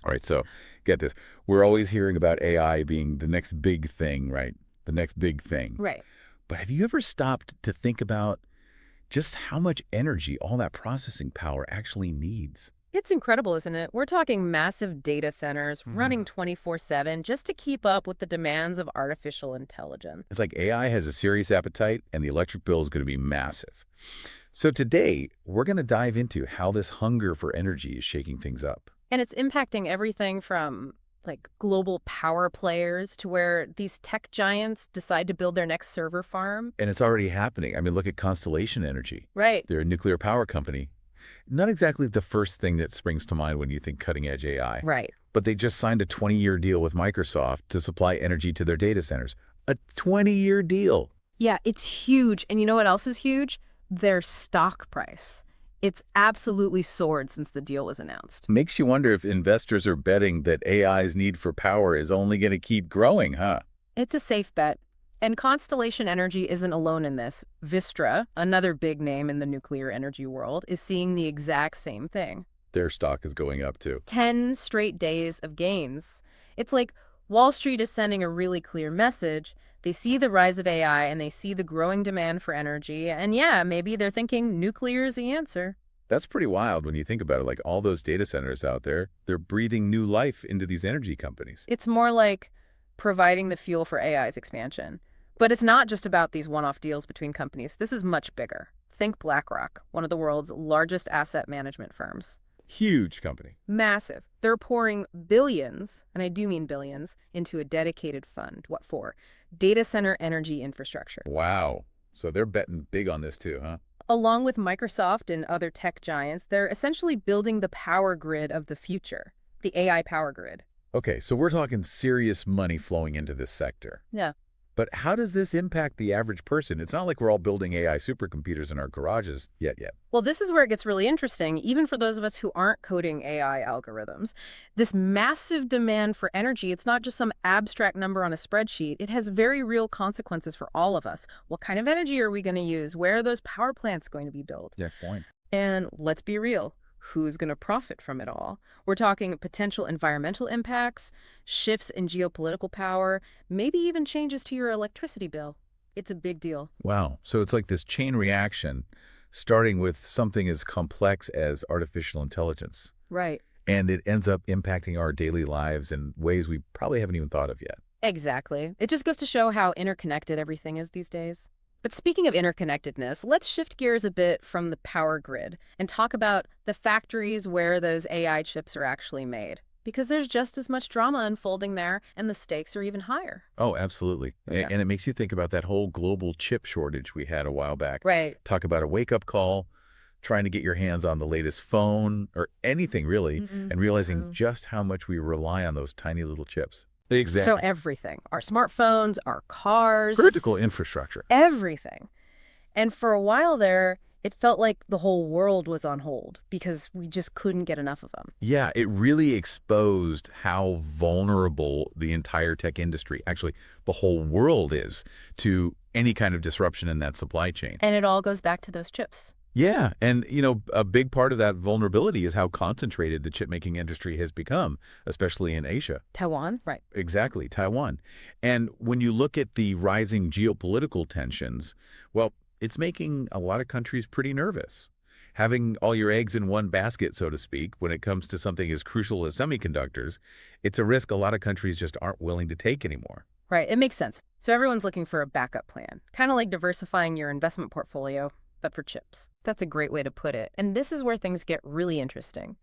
All right, so get this. We're always hearing about AI being the next big thing, right? The next big thing. Right. But have you ever stopped to think about just how much energy all that processing power actually needs? It's incredible, isn't it? We're talking massive data centers running Mhm. 24/7 just to keep up with the demands of artificial intelligence. It's like AI has a serious appetite, and the electric bill is going to be massive. So today, we're going to dive into how this hunger for energy is shaking things up. And it's impacting everything from like global power players to where these tech giants decide to build their next server farm. And it's already happening. I mean, look at Constellation Energy. Right. They're a nuclear power company. Not exactly the first thing that springs to mind when you think cutting-edge AI, Right. but they just signed a 20-year deal with Microsoft to supply energy to their data centers. A 20-year deal. Yeah, it's huge. And you know what else is huge? Their stock price. It's absolutely soared since the deal was announced. Makes you wonder if investors are betting that AI's need for power is only going to keep growing, huh? It's a safe bet. And Constellation Energy isn't alone in this. Vistra, another big name in the nuclear energy world, is seeing the exact same thing. Their stock is going up too. 10 straight days of gains. It's like Wall Street is sending a really clear message. They see the rise of AI and they see the growing demand for energy. And yeah, maybe they're thinking nuclear is the answer. That's pretty wild when you think about it. Like all those data centers out there, they're breathing new life into these energy companies. It's more like providing the fuel for AI's expansion. But it's not just about these one-off deals between companies. This is much bigger. Think BlackRock, one of the world's largest asset management firms. Huge company. Massive. They're pouring billions, and I do mean billions, into a dedicated fund. What for? Data center energy infrastructure. Wow. So they're betting big on this too, huh? Along with Microsoft and other tech giants, they're essentially building the power grid of the future, the AI power grid. Okay, so we're talking serious money flowing into this sector. Yeah. But how does this impact the average person? It's not like we're all building AI supercomputers in our garages yet. Well, this is where it gets really interesting, even for those of us who aren't coding AI algorithms. This massive demand for energy, it's not just some abstract number on a spreadsheet. It has very real consequences for all of us. What kind of energy are we going to use? Where are those power plants going to be built? Yeah, point. And let's be real. Who's going to profit from it all? We're talking potential environmental impacts, shifts in geopolitical power, maybe even changes to your electricity bill. It's a big deal. Wow. So it's like this chain reaction, starting with something as complex as artificial intelligence. Right. And it ends up impacting our daily lives in ways we probably haven't even thought of yet. Exactly. It just goes to show how interconnected everything is these days. But speaking of interconnectedness, let's shift gears a bit from the power grid and talk about the factories where those AI chips are actually made. Because there's just as much drama unfolding there, and the stakes are even higher. Oh, absolutely. Yeah. And it makes you think about that whole global chip shortage we had a while back. Right. Talk about a wake-up call, trying to get your hands on the latest phone or anything really, and realizing just how much we rely on those tiny little chips. Exactly. So everything, our smartphones, our cars, Critical infrastructure. everything. And for a while there, it felt like the whole world was on hold because we just couldn't get enough of them. Yeah, it really exposed how vulnerable the entire tech industry, actually the whole world is, to any kind of disruption in that supply chain. And it all goes back to those chips. Yeah, and a big part of that vulnerability is how concentrated the chip-making industry has become, especially in Asia. Taiwan? Right. Exactly, Taiwan. And when you look at the rising geopolitical tensions, well, it's making a lot of countries pretty nervous. Having all your eggs in one basket, so to speak, when it comes to something as crucial as semiconductors, it's a risk a lot of countries just aren't willing to take anymore. Right. It makes sense. So everyone's looking for a backup plan, kind of like diversifying your investment portfolio, but for chips. That's a great way to put it. And this is where things get really interesting.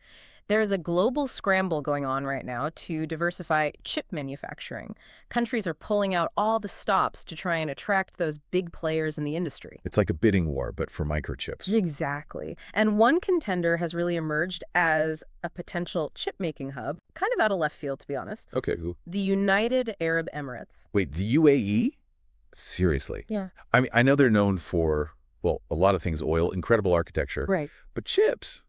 There is a global scramble going on right now to diversify chip manufacturing. Countries are pulling out all the stops to try and attract those big players in the industry. It's like a bidding war, but for microchips. Exactly. And one contender has really emerged as a potential chip-making hub, kind of out of left field, to be honest. Okay, who? The United Arab Emirates. Wait, the UAE? Seriously? Yeah. I mean, I know they're known for, well, a lot of things, oil, incredible architecture. Right. But chips,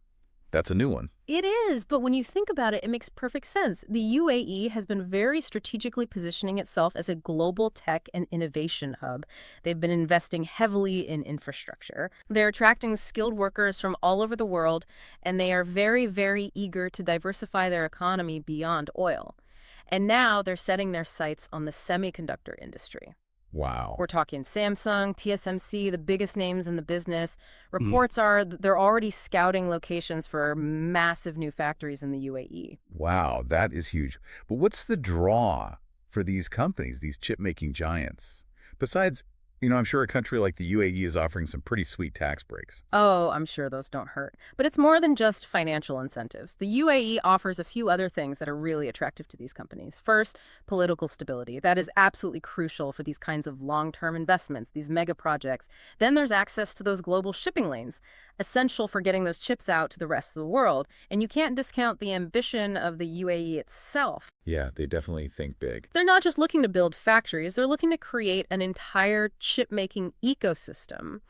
that's a new one. It is, but when you think about it, it makes perfect sense. The UAE has been very strategically positioning itself as a global tech and innovation hub. They've been investing heavily in infrastructure. They're attracting skilled workers from all over the world, and they are very, very eager to diversify their economy beyond oil. And now they're setting their sights on the semiconductor industry. Wow. We're talking Samsung, TSMC, the biggest names in the business. Reports are that they're already scouting locations for massive new factories in the UAE. Wow, that is huge. But what's the draw for these companies, these chip-making giants? Besides, I'm sure a country like the UAE is offering some pretty sweet tax breaks. Oh, I'm sure those don't hurt. But it's more than just financial incentives. The UAE offers a few other things that are really attractive to these companies. First, political stability. That is absolutely crucial for these kinds of long-term investments, these mega projects. Then there's access to those global shipping lanes, essential for getting those chips out to the rest of the world. And you can't discount the ambition of the UAE itself. Yeah, they definitely think big. They're not just looking to build factories, they're looking to create an entire chip-making ecosystem.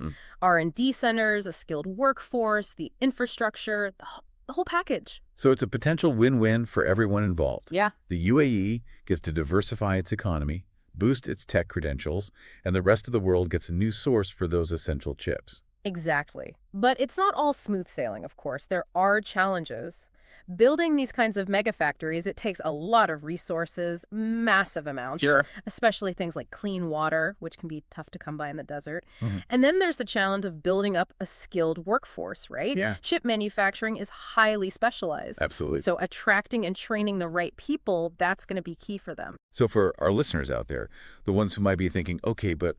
R&D centers, a skilled workforce, the infrastructure, the whole package. So it's a potential win-win for everyone involved. Yeah. The UAE gets to diversify its economy, boost its tech credentials, and the rest of the world gets a new source for those essential chips. Exactly. But it's not all smooth sailing, of course. There are challenges. Building these kinds of mega factories, it takes a lot of resources, massive amounts, Sure. especially things like clean water, which can be tough to come by in the desert. And then there's the challenge of building up a skilled workforce, right? Yeah. Chip manufacturing is highly specialized. Absolutely. So attracting and training the right people, that's going to be key for them. So for our listeners out there, the ones who might be thinking, okay, but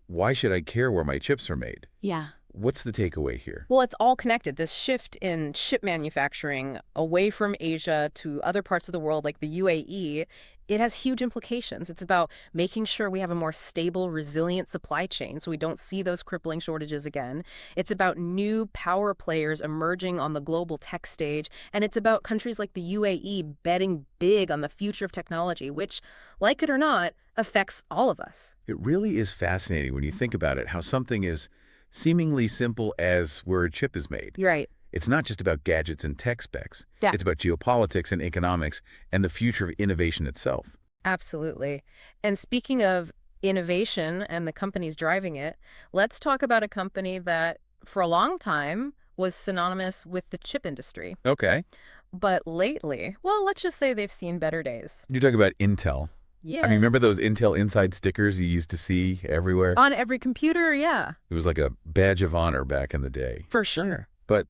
why should I care where my chips are made? Yeah. What's the takeaway here? Well, it's all connected. This shift in chip manufacturing away from Asia to other parts of the world like the UAE, it has huge implications. It's about making sure we have a more stable, resilient supply chain so we don't see those crippling shortages again. It's about new power players emerging on the global tech stage. And it's about countries like the UAE betting big on the future of technology, which, like it or not, affects all of us. It really is fascinating when you think about it, how something is seemingly simple as where a chip is made. You're right. It's not just about gadgets and tech specs. Yeah. It's about geopolitics and economics and the future of innovation itself. Absolutely. And speaking of innovation and the companies driving it, let's talk about a company that for a long time was synonymous with the chip industry. Okay. But lately, well, let's just say they've seen better days. You're talking about Intel. Yeah. I mean, remember those Intel Inside stickers you used to see everywhere? On every computer, yeah. It was like a badge of honor back in the day. For sure. But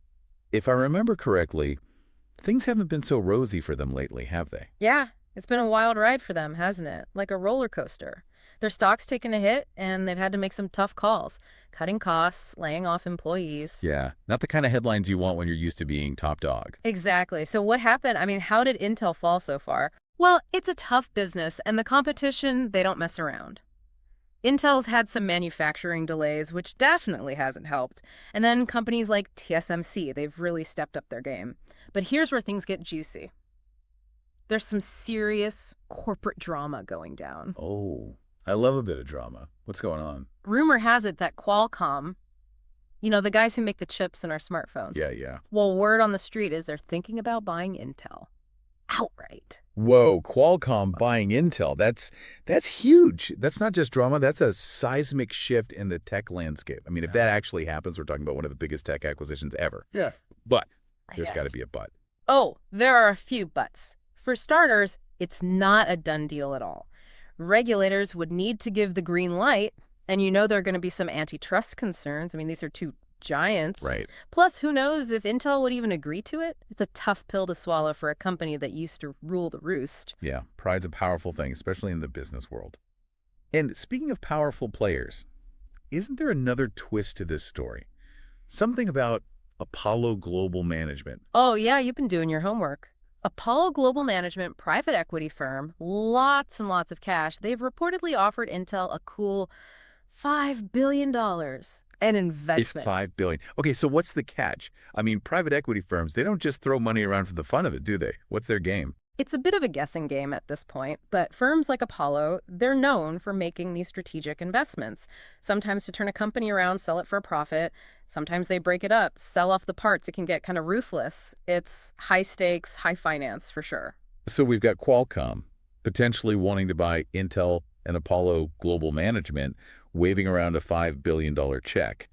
if I remember correctly, things haven't been so rosy for them lately, have they? Yeah. It's been a wild ride for them, hasn't it? Like a roller coaster. Their stock's taken a hit, and they've had to make some tough calls. Cutting costs, laying off employees. Yeah, not the kind of headlines you want when you're used to being top dog. Exactly. So what happened? I mean, how did Intel fall so far? Well, it's a tough business, and the competition, they don't mess around. Intel's had some manufacturing delays, which definitely hasn't helped. And then companies like TSMC, they've really stepped up their game. But here's where things get juicy. There's some serious corporate drama going down. Oh, I love a bit of drama. What's going on? Rumor has it that Qualcomm, the guys who make the chips in our smartphones. Yeah. Well, word on the street is they're thinking about buying Intel. Outright. Whoa, Qualcomm buying Intel. That's huge. That's not just drama. That's a seismic shift in the tech landscape. I mean, if that actually happens, we're talking about one of the biggest tech acquisitions ever. Yeah. But there's got to be a but. Oh, there are a few buts. For starters, it's not a done deal at all. Regulators would need to give the green light, and there are going to be some antitrust concerns. I mean, these are two giants. Right. Plus, who knows if Intel would even agree to it? It's a tough pill to swallow for a company that used to rule the roost. Yeah, pride's a powerful thing, especially in the business world. And speaking of powerful players, isn't there another twist to this story? Something about Apollo Global Management. Oh, yeah, you've been doing your homework. Apollo Global Management, private equity firm, lots and lots of cash. They've reportedly offered Intel a cool $5 billion. An investment. It's $5 billion. Okay, so what's the catch? I mean, private equity firms, they don't just throw money around for the fun of it, do they? What's their game? It's a bit of a guessing game at this point, but firms like Apollo, they're known for making these strategic investments, sometimes to turn a company around, sell it for a profit, Sometimes they break it up, sell off the parts. It can get kind of ruthless. It's high stakes, high finance for sure. So we've got Qualcomm potentially wanting to buy Intel and Apollo Global Management, waving around a $5 billion check.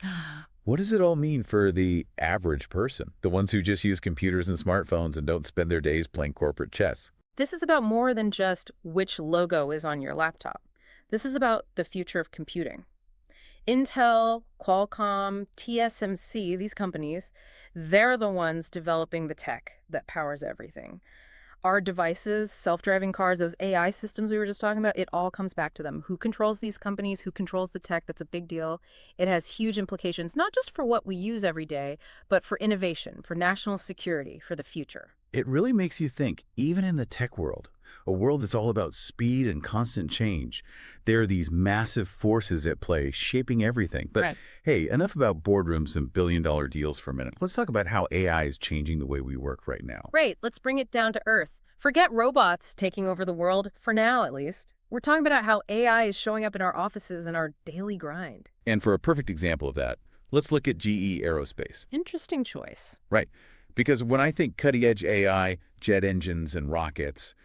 What does it all mean for the average person, the ones who just use computers and smartphones and don't spend their days playing corporate chess? This is about more than just which logo is on your laptop. This is about the future of computing. Intel, Qualcomm, TSMC, these companies, they're the ones developing the tech that powers everything. Our devices, self-driving cars, those AI systems we were just talking about, it all comes back to them. Who controls these companies? Who controls the tech? That's a big deal. It has huge implications, not just for what we use every day, but for innovation, for national security, for the future. It really makes you think, even in the tech world, a world that's all about speed and constant change, there are these massive forces at play shaping everything. But Right. hey, enough about boardrooms and billion-dollar deals for a minute. Let's talk about how AI is changing the way we work right now. Great, let's bring it down to earth. Forget robots taking over the world, for now at least. We're talking about how AI is showing up in our offices and our daily grind. And for a perfect example of that, let's look at GE Aerospace. Interesting choice. Right. Because when I think cutting-edge AI, jet engines, and rockets,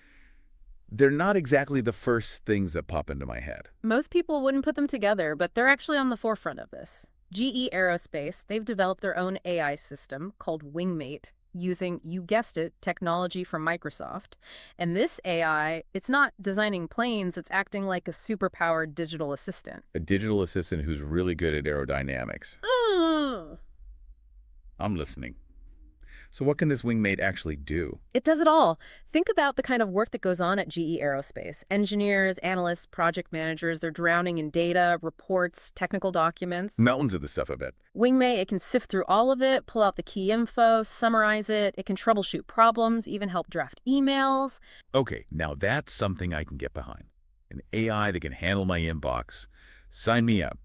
they're not exactly the first things that pop into my head. Most people wouldn't put them together, but they're actually on the forefront of this. GEAerospace, they've developed their own AI system called Wingmate using, you guessed it, technology from Microsoft. And this AI, it's not designing planes, it's acting like a superpowered digital assistant. A digital assistant who's really good at aerodynamics. Ugh. I'm listening. So what can this wingmate actually do? It does it all. Think about the kind of work that goes on at GE Aerospace. Engineers, analysts, project managers, they're drowning in data, reports, technical documents. Mountains of the stuff, I bet. Wingmate, it can sift through all of it, pull out the key info, summarize it. It can troubleshoot problems, even help draft emails. Okay, now that's something I can get behind. An AI that can handle my inbox. Sign me up.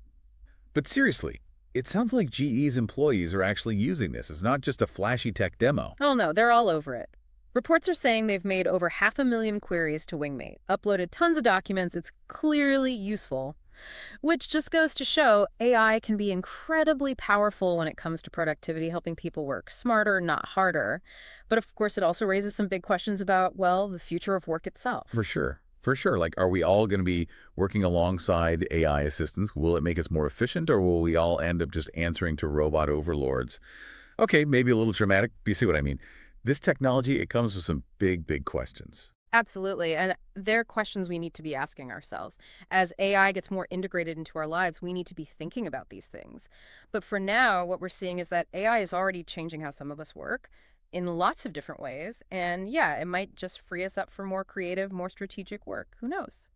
But seriously, it sounds like GE's employees are actually using this. It's not just a flashy tech demo. Oh no, they're all over it. Reports are saying they've made over 500,000 queries to Wingmate, uploaded tons of documents. It's clearly useful. Which just goes to show AI can be incredibly powerful when it comes to productivity, helping people work smarter, not harder. But of course, it also raises some big questions about, well, the future of work itself. For sure. For sure. Like, are we all going to be working alongside AI assistants? Will it make us more efficient, or will we all end up just answering to robot overlords? Okay, maybe a little dramatic, but you see what I mean. This technology, it comes with some big, big questions. Absolutely. And they're questions we need to be asking ourselves. As AI gets more integrated into our lives, we need to be thinking about these things. But for now, what we're seeing is that AI is already changing how some of us work in lots of different ways. And yeah, it might just free us up for more creative, more strategic work. Who knows?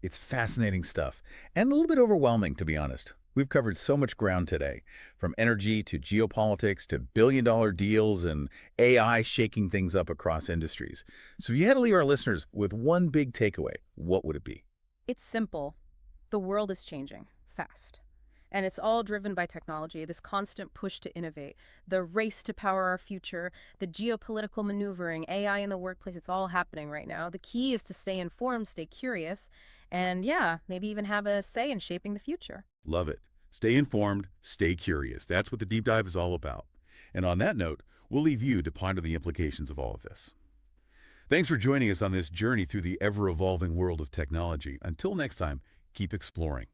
It's fascinating stuff, and a little bit overwhelming, to be honest. We've covered so much ground today, from energy to geopolitics to billion-dollar deals and AI shaking things up across industries. So if you had to leave our listeners with one big takeaway, what would it be? It's simple. The world is changing fast. And it's all driven by technology, this constant push to innovate, the race to power our future, the geopolitical maneuvering, AI in the workplace. It's all happening right now. The key is to stay informed, stay curious, and yeah, maybe even have a say in shaping the future. Love it. Stay informed, stay curious. That's what the deep dive is all about. And on that note, we'll leave you to ponder the implications of all of this. Thanks for joining us on this journey through the ever-evolving world of technology. Until next time, keep exploring.